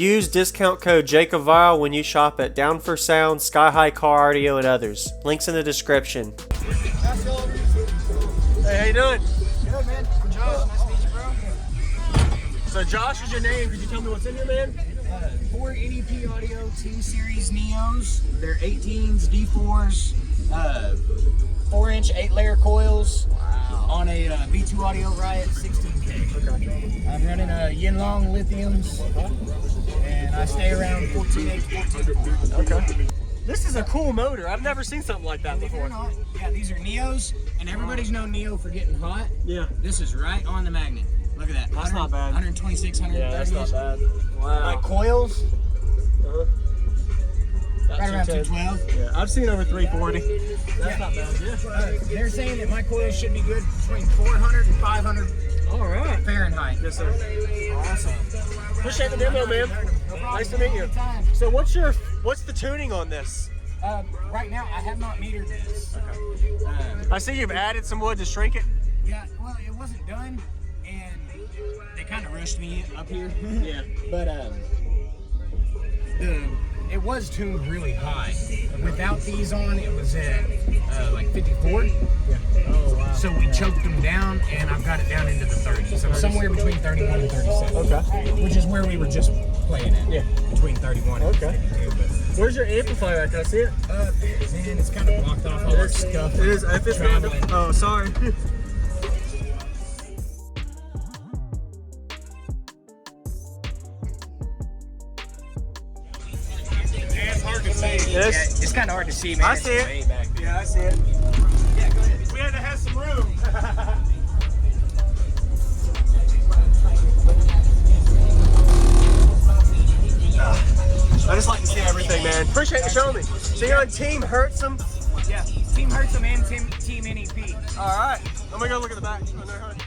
Use discount code JACOBVILE when you shop at Down for Sound, Sky High Car Audio, and others. Links in the description. Hey, how you doing? Good, man. Josh, nice to meet you, bro. So Josh is your name. Could you tell me what's in here, man? 4 NEP Audio 2 Series Neos. They're 18s, D4s, 4-inch 8-layer coils. Wow. On a B2 Audio Riot 16K. Okay. I'm running Yinlong lithiums, and I stay around 14H14. Okay. This is a cool motor. I've never seen something like that before. Yeah, these are Neos, and everybody's known Neo for getting hot. Yeah. This is right on the magnet. Look at that. That's not bad. 126, 130. Yeah, that's not bad. Wow. My coils, That's right around 212. Yeah, I've seen over 340. That's not bad. Yeah. They're saying that my coils should be good between 400 and 500 All right. Fahrenheit. Yes, sir. Awesome. Appreciate the demo, man. No problem. Nice to meet you. Anytime. So what's the tuning on this? Right now, I have not metered this. Okay. I see you've added some wood to shrink it. Yeah, well, it wasn't done, and they kind of rushed me up here. Yeah. But it was tuned really high. Without these on, it was at like 54. Yeah. Oh, wow. So we choked them down, and I've got it down into the 30s. So somewhere between 31 and 37. Okay. Which is where we were just playing at. Yeah. Between 31 and Okay. 52. Where's your amplifier at? Can I see it? Man, it's kind of blocked off all our stuff. It is. If it's Traveling. Oh, sorry. It's hard to see. Yes. Yeah, it's kind of hard to see, man. I It's see it. way back there. Yeah, I see it. Yeah, go ahead. We had to have some room. I just like to see everything, man. Appreciate you showing me. So you're on Team Hertzum? Yeah, Team Hertzum and Team NEP. All right. I'm gonna go look at the back. Oh, no, honey.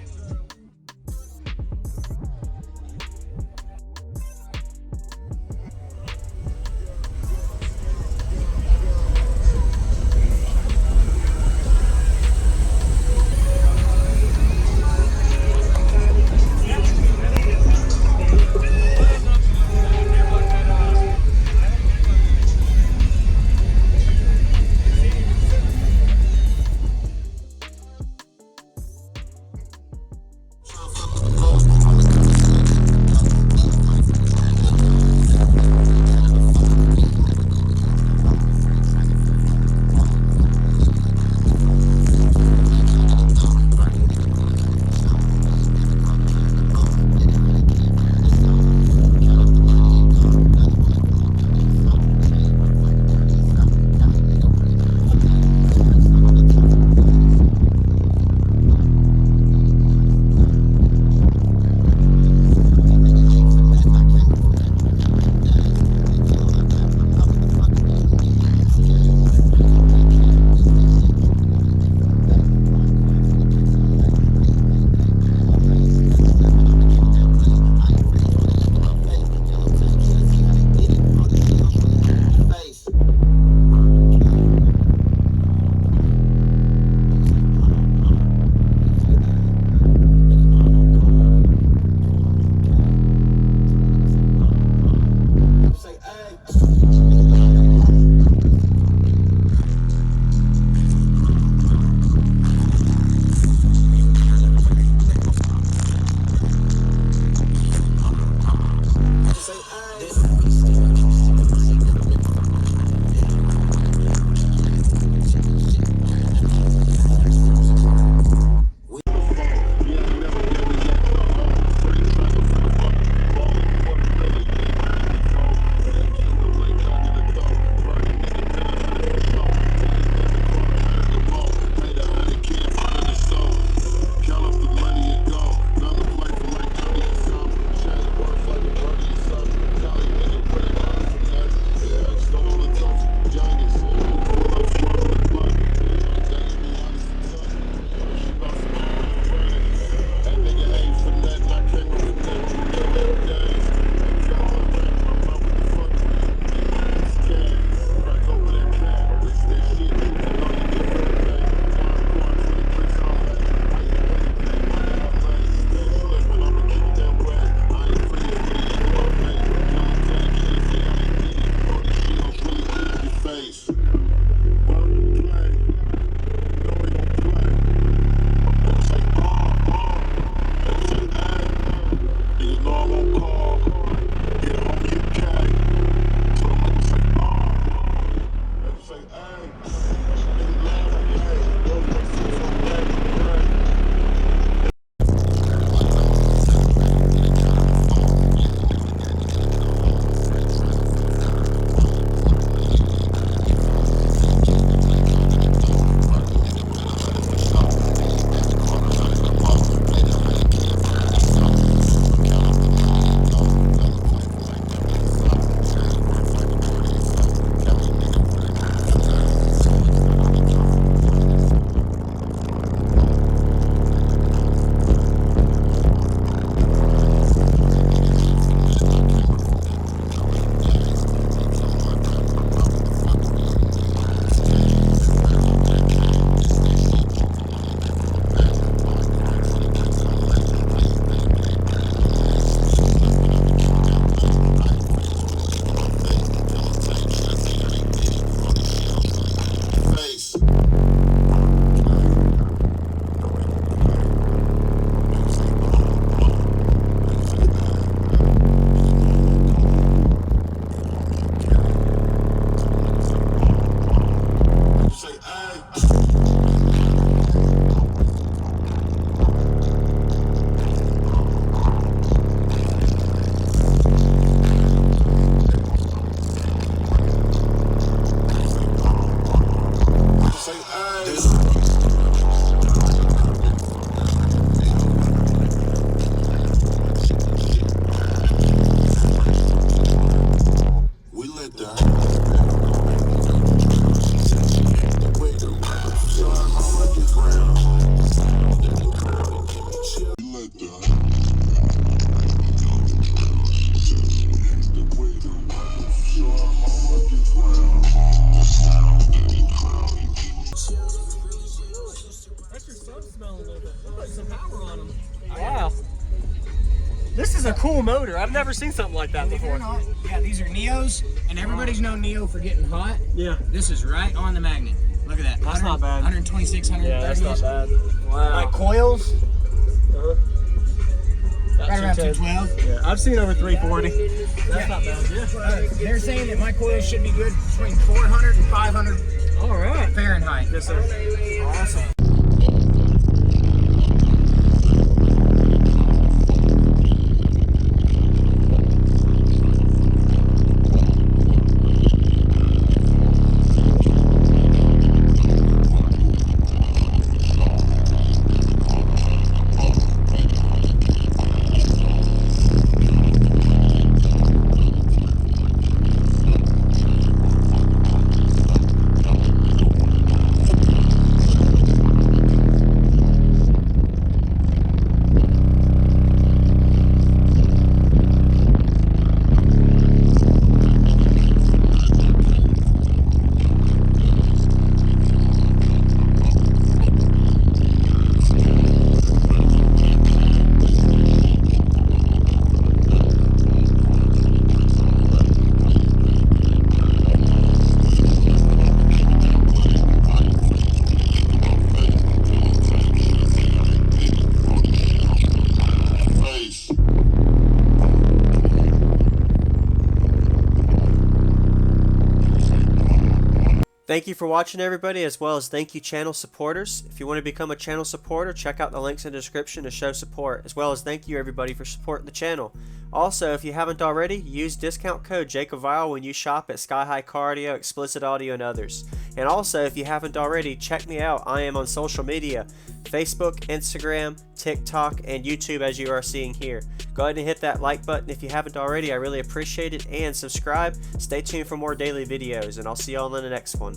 is a cool motor. I've never seen something like that Believe it or before. not, yeah, these are Neos, and everybody's known Neo for getting hot. Yeah. This is right on the magnet. Look at that. That's not bad. 126, 130. Yeah, that's not bad. Wow. Like coils, Uh-huh. right around 210. 212. Yeah, I've seen over 340. That's not bad. Yeah. They're saying that my coils should be good between 400 and 500 All right. Fahrenheit. Yes, sir. Awesome. Thank you for watching, everybody, as well as thank you channel supporters. If you want to become a channel supporter, check out the links in the description to show support, as well as thank you everybody for supporting the channel. Also, if you haven't already, use discount code JACOBVILE when you shop at Sky High Cardio, Explicit Audio, and others. And also, if you haven't already, check me out. I am on social media, Facebook, Instagram, TikTok, and YouTube, as you are seeing here. Go ahead and hit that like button if you haven't already. I really appreciate it. And subscribe. Stay tuned for more daily videos, and I'll see y'all in the next one.